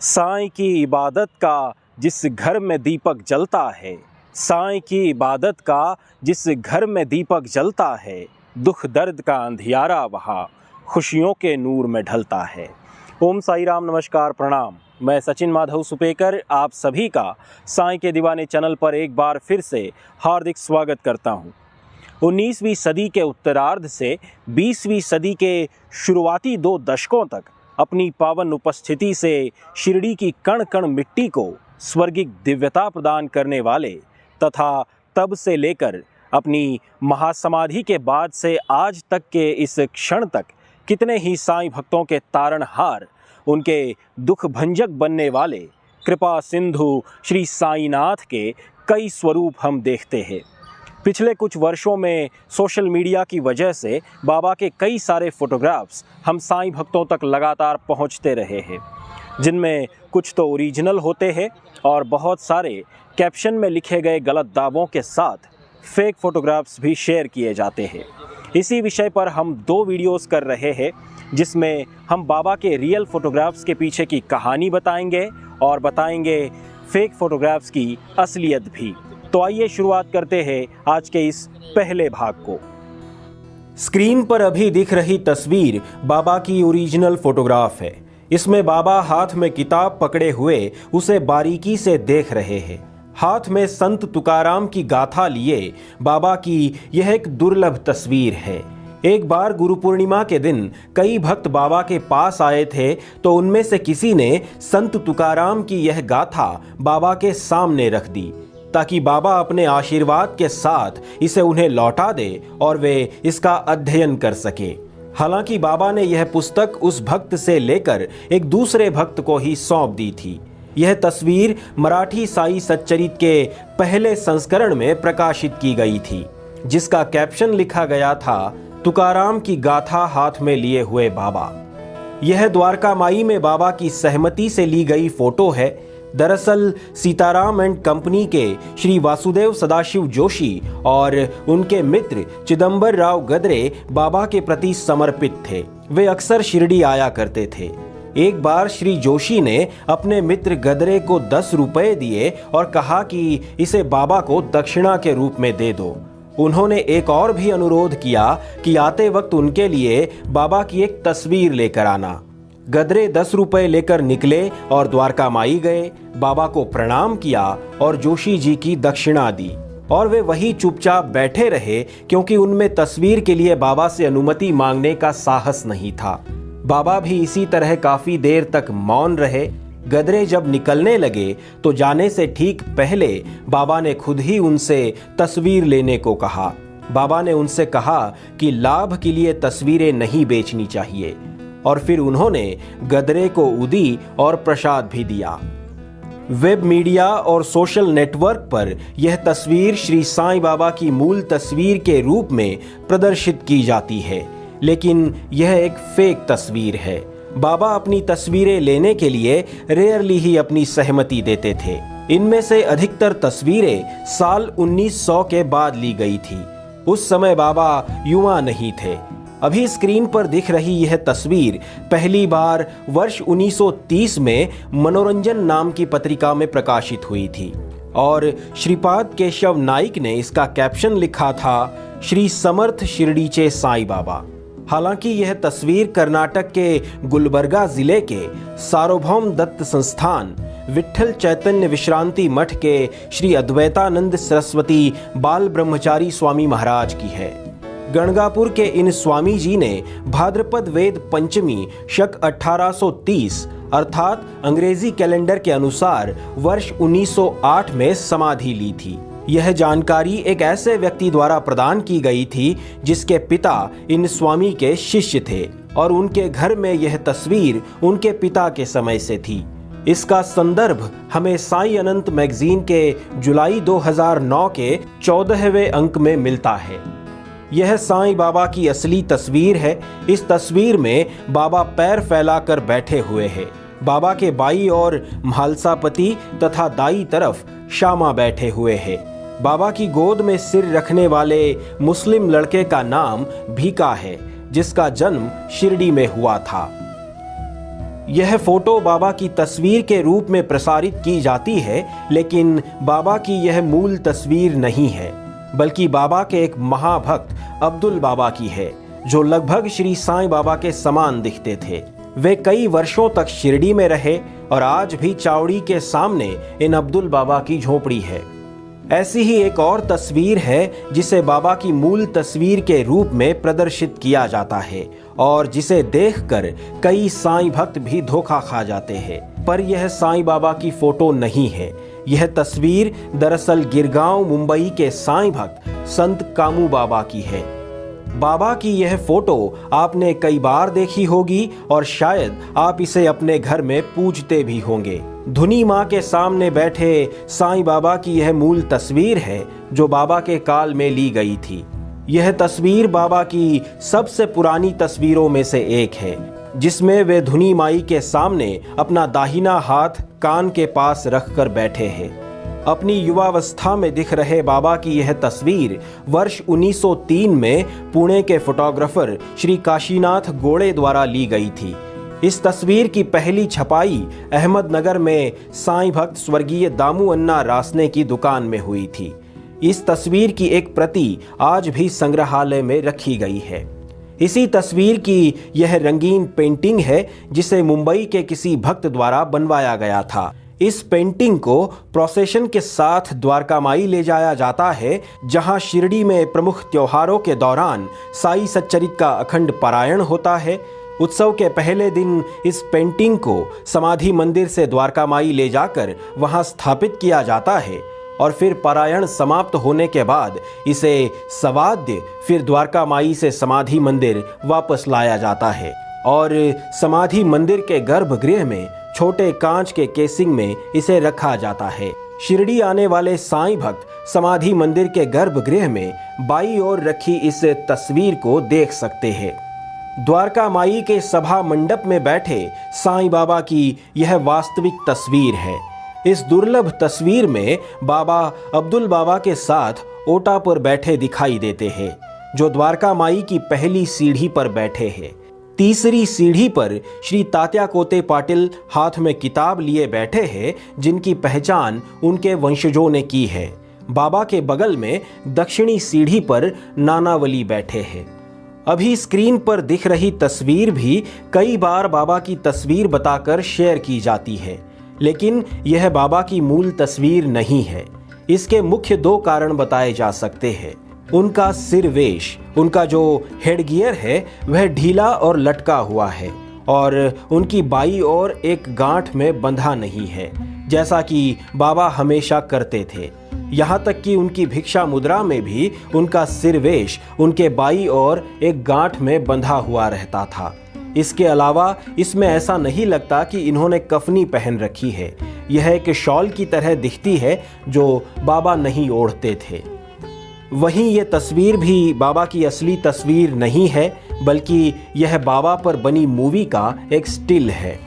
साईं की इबादत का जिस घर में दीपक जलता है, साईं की इबादत का जिस घर में दीपक जलता है, दुख दर्द का अंधियारा वहाँ खुशियों के नूर में ढलता है। ओम साई राम, नमस्कार, प्रणाम। मैं सचिन माधव सुपेकर आप सभी का साईं के दीवाने चैनल पर एक बार फिर से हार्दिक स्वागत करता हूँ। 19वीं सदी के उत्तरार्ध से 20वीं सदी के शुरुआती 2 दशकों तक अपनी पावन उपस्थिति से शिरडी की कण कण मिट्टी को स्वर्गिक दिव्यता प्रदान करने वाले तथा तब से लेकर अपनी महासमाधि के बाद से आज तक के इस क्षण तक कितने ही साईं भक्तों के तारणहार, उनके दुख भंजक बनने वाले कृपा सिंधु श्री साईनाथ के कई स्वरूप हम देखते हैं। पिछले कुछ वर्षों में सोशल मीडिया की वजह से बाबा के कई सारे फोटोग्राफ्स हम साईं भक्तों तक लगातार पहुंचते रहे हैं, जिनमें कुछ तो ओरिजिनल होते हैं और बहुत सारे कैप्शन में लिखे गए गलत दावों के साथ फेक फोटोग्राफ्स भी शेयर किए जाते हैं। इसी विषय पर हम 2 वीडियोस कर रहे हैं, जिसमें हम बाबा के रियल फोटोग्राफ्स के पीछे की कहानी बताएंगे और बताएंगे फेक फोटोग्राफ्स की असलियत भी। तो आइए शुरुआत करते हैं आज के इस पहले भाग को। स्क्रीन पर अभी दिख रही तस्वीर बाबा की ओरिजिनल फोटोग्राफ है। इसमें बाबा हाथ में किताब पकड़े हुए उसे बारीकी से देख रहे हैं। हाथ में संत तुकाराम की गाथा लिए बाबा की यह एक दुर्लभ तस्वीर है। एक बार गुरु पूर्णिमा के दिन कई भक्त बाबा के पास आए थे, तो उनमें से किसी ने संत तुकाराम की यह गाथा बाबा के सामने रख दी ताकि बाबा अपने आशीर्वाद के साथ इसे उन्हें लौटा दे और वे इसका अध्ययन कर सके। हालांकि बाबा ने यह पुस्तक उस भक्त से लेकर एक दूसरे भक्त को ही सौंप दी थी। यह तस्वीर मराठी साई सच्चरित के पहले संस्करण में प्रकाशित की गई थी, जिसका कैप्शन लिखा गया था, तुकाराम की गाथा हाथ में लिए हुए बाबा। यह द्वारका माई में बाबा की सहमति से ली गई फोटो है। दरअसल सीताराम एंड कंपनी के श्री वासुदेव सदाशिव जोशी और उनके मित्र चिदंबर राव गदरे बाबा के प्रति समर्पित थे। वे अक्सर शिरडी आया करते थे। एक बार श्री जोशी ने अपने मित्र गदरे को 10 रुपए दिए और कहा कि इसे बाबा को दक्षिणा के रूप में दे दो। उन्होंने एक और भी अनुरोध किया कि आते वक्त उनके लिए बाबा की एक तस्वीर लेकर आना। गदरे 10 रुपए लेकर निकले और द्वारका माई गए, बाबा को प्रणाम किया और जोशी जी की दक्षिणा दी और वे वही चुपचाप बैठे रहे, क्योंकि उनमें तस्वीर के लिए बाबा से अनुमति मांगने का साहस नहीं था। बाबा भी इसी तरह काफी देर तक मौन रहे। गदरे जब निकलने लगे तो जाने से ठीक पहले बाबा ने खुद ही उनसे तस्वीर लेने को कहा। बाबा ने उनसे कहा कि लाभ के लिए तस्वीरें नहीं बेचनी चाहिए, और फिर उन्होंने गदरे को उदी और प्रसाद भी दिया। वेब मीडिया और सोशल नेटवर्क पर यह तस्वीर श्री साईं बाबा की मूल तस्वीर के रूप में प्रदर्शित की जाती है, लेकिन यह एक फेक तस्वीर है। बाबा अपनी तस्वीरें लेने के लिए रेयरली ही अपनी सहमति देते थे। इनमें से अधिकतर तस्वीरें साल 1900 के बाद ली गई थी। उस समय बाबा युवा नहीं थे। अभी स्क्रीन पर दिख रही यह तस्वीर पहली बार वर्ष 1930 में मनोरंजन नाम की पत्रिका में प्रकाशित हुई थी और श्रीपाद केशव नाइक ने इसका कैप्शन लिखा था, श्री समर्थ शिरडीचे साईं बाबा। हालांकि यह तस्वीर कर्नाटक के गुलबर्गा जिले के सार्वभौम दत्त संस्थान विट्ठल चैतन्य विश्रांति मठ के श्री अद्वैतानंद सरस्वती बाल ब्रह्मचारी स्वामी महाराज की है। गणगापुर के इन स्वामी जी ने भाद्रपद वेद पंचमी शक 1830 अर्थात अंग्रेजी कैलेंडर के अनुसार वर्ष 1908 में समाधि ली थी। यह जानकारी एक ऐसे व्यक्ति द्वारा प्रदान की गई थी जिसके पिता इन स्वामी के शिष्य थे और उनके घर में यह तस्वीर उनके पिता के समय से थी। इसका संदर्भ हमें साईं अनंत मैगजीन के जुलाई 2009 के 14वें अंक में मिलता है। यह साईं बाबा की असली तस्वीर है। इस तस्वीर में बाबा पैर फैलाकर बैठे हुए हैं। बाबा के बाई ओर म्हालसापति तथा दाई तरफ श्यामा बैठे हुए हैं। बाबा की गोद में सिर रखने वाले मुस्लिम लड़के का नाम भीका है, जिसका जन्म शिरडी में हुआ था। यह फोटो बाबा की तस्वीर के रूप में प्रसारित की जाती है, लेकिन बाबा की यह मूल तस्वीर नहीं है, बल्कि बाबा के एक महाभक्त अब्दुल बाबा की है, जो लगभग श्री साईं बाबा के समान दिखते थे। वे कई वर्षों तक शिरडी में रहे और आज भी चावड़ी के सामने इन अब्दुल बाबा की झोपड़ी है। ऐसी ही एक और तस्वीर है जिसे बाबा की मूल तस्वीर के रूप में प्रदर्शित किया जाता है और जिसे देखकर कई साईं भक्त भी धोखा खा जाते हैं। पर यह साईं बाबा की फोटो नहीं है। यह तस्वीर दरअसल गिरगांव मुंबई के साईं भक्त संत कामू बाबा की है। बाबा की यह फोटो आपने कई बार देखी होगी और शायद आप इसे अपने घर में पूजते भी होंगे। धुनी माँ के सामने बैठे साईं बाबा की यह मूल तस्वीर है जो बाबा के काल में ली गई थी। यह तस्वीर बाबा की सबसे पुरानी तस्वीरों में से एक है, जिसमें वे धुनी माई के सामने अपना दाहिना हाथ कान के पास रखकर बैठे हैं। अपनी युवावस्था में दिख रहे बाबा की यह तस्वीर वर्ष 1903 में पुणे के फोटोग्राफर श्री काशीनाथ गोड़े द्वारा ली गई थी। इस तस्वीर की पहली छपाई अहमदनगर में साईं भक्त स्वर्गीय दामू अन्ना रासने की दुकान में हुई थी। इस तस्वीर की एक प्रति आज भी संग्रहालय में रखी गई है। इसी तस्वीर की यह रंगीन पेंटिंग है जिसे मुंबई के किसी भक्त द्वारा बनवाया गया था। इस पेंटिंग को प्रोसेशन के साथ द्वारका माई ले जाया जाता है, जहां शिरडी में प्रमुख त्योहारों के दौरान साई सच्चरित का अखंड पारायण होता है। उत्सव के पहले दिन इस पेंटिंग को समाधि मंदिर से द्वारका माई ले जाकर वहां स्थापित किया जाता है और फिर पारायण समाप्त होने के बाद इसे सवाद्य फिर द्वारका माई से समाधि मंदिर वापस लाया जाता है और समाधि मंदिर के गर्भगृह में छोटे कांच के केसिंग में इसे रखा जाता है। शिरडी आने वाले साईं भक्त समाधि मंदिर के गर्भगृह में बाईं ओर रखी इस तस्वीर को देख सकते हैं। द्वारका माई के सभा मंडप में बैठे साईं बाबा की यह वास्तविक तस्वीर है। इस दुर्लभ तस्वीर में बाबा अब्दुल बाबा के साथ ओटा पर बैठे दिखाई देते हैं, जो द्वारका माई की पहली सीढ़ी पर बैठे हैं। तीसरी सीढ़ी पर श्री तात्या कोते पाटिल हाथ में किताब लिए बैठे हैं, जिनकी पहचान उनके वंशजों ने की है। बाबा के बगल में दक्षिणी सीढ़ी पर नानावली बैठे हैं। अभी स्क्रीन पर दिख रही तस्वीर भी कई बार बाबा की तस्वीर बताकर शेयर की जाती है, लेकिन यह बाबा की मूल तस्वीर नहीं है। इसके मुख्य दो कारण बताए जा सकते हैं। उनका सिरवेश, उनका जो हेडगियर है वह ढीला और लटका हुआ है और उनकी बाईं ओर एक गांठ में बंधा नहीं है, जैसा कि बाबा हमेशा करते थे। यहाँ तक कि उनकी भिक्षा मुद्रा में भी उनका सिरवेश उनके बाईं ओर एक गांठ में बंधा हुआ रहता था। इसके अलावा इसमें ऐसा नहीं लगता कि इन्होंने कफनी पहन रखी है। यह एक शॉल की तरह दिखती है जो बाबा नहीं ओढ़ते थे। वहीं ये तस्वीर भी बाबा की असली तस्वीर नहीं है, बल्कि यह बाबा पर बनी मूवी का एक स्टिल है।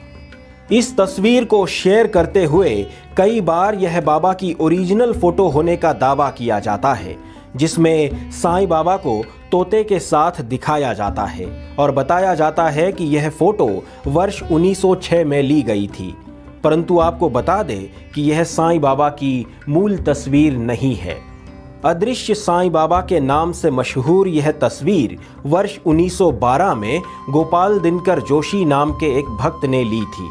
इस तस्वीर को शेयर करते हुए कई बार यह बाबा की ओरिजिनल फोटो होने का दावा किया जाता है, जिसमें साईं बाबा को तोते के साथ दिखाया जाता है और बताया जाता है कि यह फोटो वर्ष 1906 में ली गई थी। परंतु आपको बता दें कि यह साईं बाबा की मूल तस्वीर नहीं है। अदृश्य साईं बाबा के नाम से मशहूर यह तस्वीर वर्ष 1912 में गोपाल दिनकर जोशी नाम के एक भक्त ने ली थी।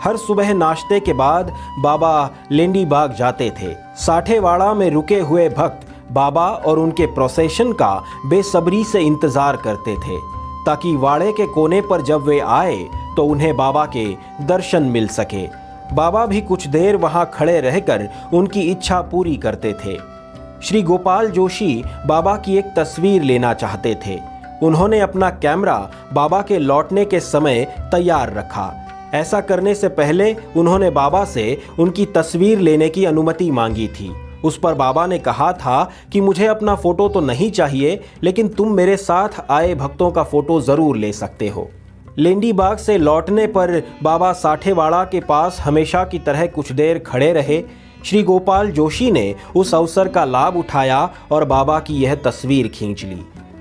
हर सुबह नाश्ते के बाद बाबा लेंडी बाग जाते थे। साठेवाड़ा में रुके हुए भक्त बाबा और उनके प्रोसेशन का बेसब्री से इंतजार करते थे, ताकि वाड़े के कोने पर जब वे आए तो उन्हें बाबा के दर्शन मिल सके। बाबा भी कुछ देर वहां खड़े रहकर उनकी इच्छा पूरी करते थे। श्री गोपाल जोशी बाबा की एक तस्वीर लेना चाहते थे। उन्होंने अपना कैमरा बाबा के लौटने के समय तैयार रखा। ऐसा करने से पहले उन्होंने बाबा से उनकी तस्वीर लेने की अनुमति मांगी थी। उस पर बाबा ने कहा था कि मुझे अपना फोटो तो नहीं चाहिए, लेकिन तुम मेरे साथ आए भक्तों का फोटो जरूर ले सकते हो। लेंडी बाग से लौटने पर बाबा साठेवाड़ा के पास हमेशा की तरह कुछ देर खड़े रहे। श्री गोपाल जोशी ने उस अवसर का लाभ उठाया और बाबा की यह तस्वीर खींच ली।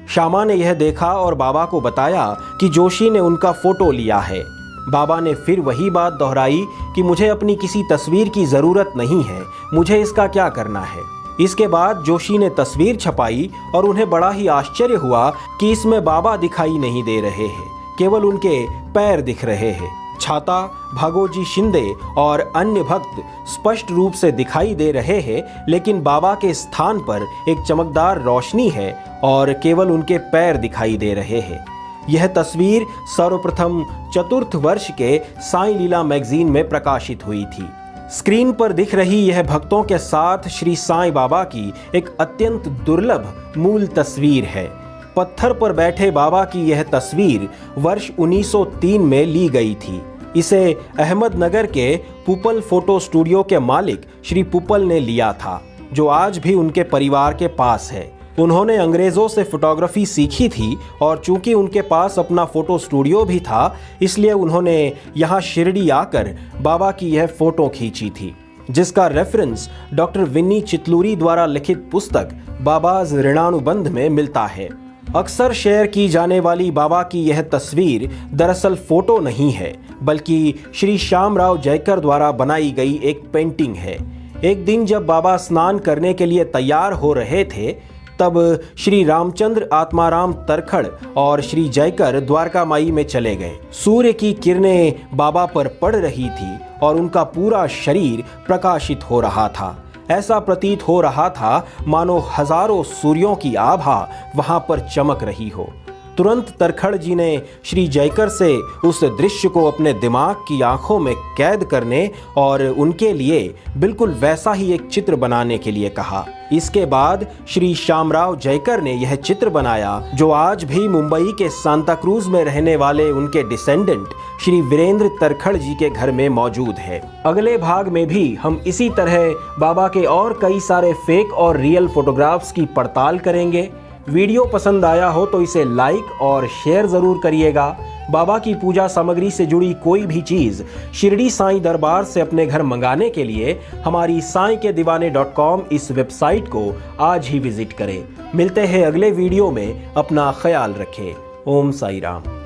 श्यामा ने यह देखा और बाबा को बताया कि जोशी ने उनका फोटो लिया है। बाबा ने फिर वही बात दोहराई कि मुझे अपनी किसी तस्वीर की ज़रूरत नहीं है, मुझे इसका क्या करना है। इसके बाद जोशी ने तस्वीर छपाई और उन्हें बड़ा ही आश्चर्य हुआ कि इसमें बाबा दिखाई नहीं दे रहे हैं, केवल उनके पैर दिख रहे हैं। छाता, भागोजी शिंदे और अन्य भक्त स्पष्ट रूप से दिखाई दे रहे हैं, लेकिन बाबा के स्थान पर एक चमकदार रोशनी है और केवल उनके पैर दिखाई दे रहे हैं। यह तस्वीर सर्वप्रथम चतुर्थ वर्ष के साईं लीला मैगजीन में प्रकाशित हुई थी। स्क्रीन पर दिख रही यह भक्तों के साथ श्री साईं बाबा की एक अत्यंत दुर्लभ मूल तस्वीर है। पत्थर पर बैठे बाबा की यह तस्वीर वर्ष 1903 में ली गई थी। इसे अहमदनगर के पुपल फोटो स्टूडियो के मालिक श्री पुपल ने लिया था, जो आज भी उनके परिवार के पास है। उन्होंने अंग्रेज़ों से फोटोग्राफी सीखी थी और चूंकि उनके पास अपना फोटो स्टूडियो भी था, इसलिए उन्होंने यहाँ शिरडी आकर बाबा की यह फोटो खींची थी, जिसका रेफरेंस डॉक्टर विन्नी चितलूरी द्वारा लिखित पुस्तक बाबाज ऋणानुबंध में मिलता है। अक्सर शेयर की जाने वाली बाबा की यह तस्वीर दरअसल फोटो नहीं है, बल्कि श्री श्यामराव जयकर द्वारा बनाई गई एक पेंटिंग है। एक दिन जब बाबा स्नान करने के लिए तैयार हो रहे थे, तब श्री रामचंद्र आत्माराम तरखड़ और श्री जयकर द्वारका माई में चले गए। सूर्य की किरणें बाबा पर पड़ रही थी और उनका पूरा शरीर प्रकाशित हो रहा था। ऐसा प्रतीत हो रहा था मानो हजारों सूर्यों की आभा वहां पर चमक रही हो। तुरंत तरखड़ जी ने श्री जयकर से उस दृश्य को अपने दिमाग की आंखों में कैद करने और उनके लिए बिल्कुल वैसा ही एक चित्र बनाने के लिए कहा। इसके बाद श्री श्यामराव जयकर ने यह चित्र बनाया, जो आज भी मुंबई के सांता क्रूज में रहने वाले उनके डिसेंडेंट श्री वीरेंद्र तरखड़ जी के घर में मौजूद है। अगले भाग में भी हम इसी तरह बाबा के और कई सारे फेक और रियल फोटोग्राफ्स की पड़ताल करेंगे। वीडियो पसंद आया हो तो इसे लाइक और शेयर ज़रूर करिएगा। बाबा की पूजा सामग्री से जुड़ी कोई भी चीज़ शिरडी साईं दरबार से अपने घर मंगाने के लिए हमारी sainkedivane.com इस वेबसाइट को आज ही विजिट करें। मिलते हैं अगले वीडियो में, अपना ख्याल रखें। ओम साई राम।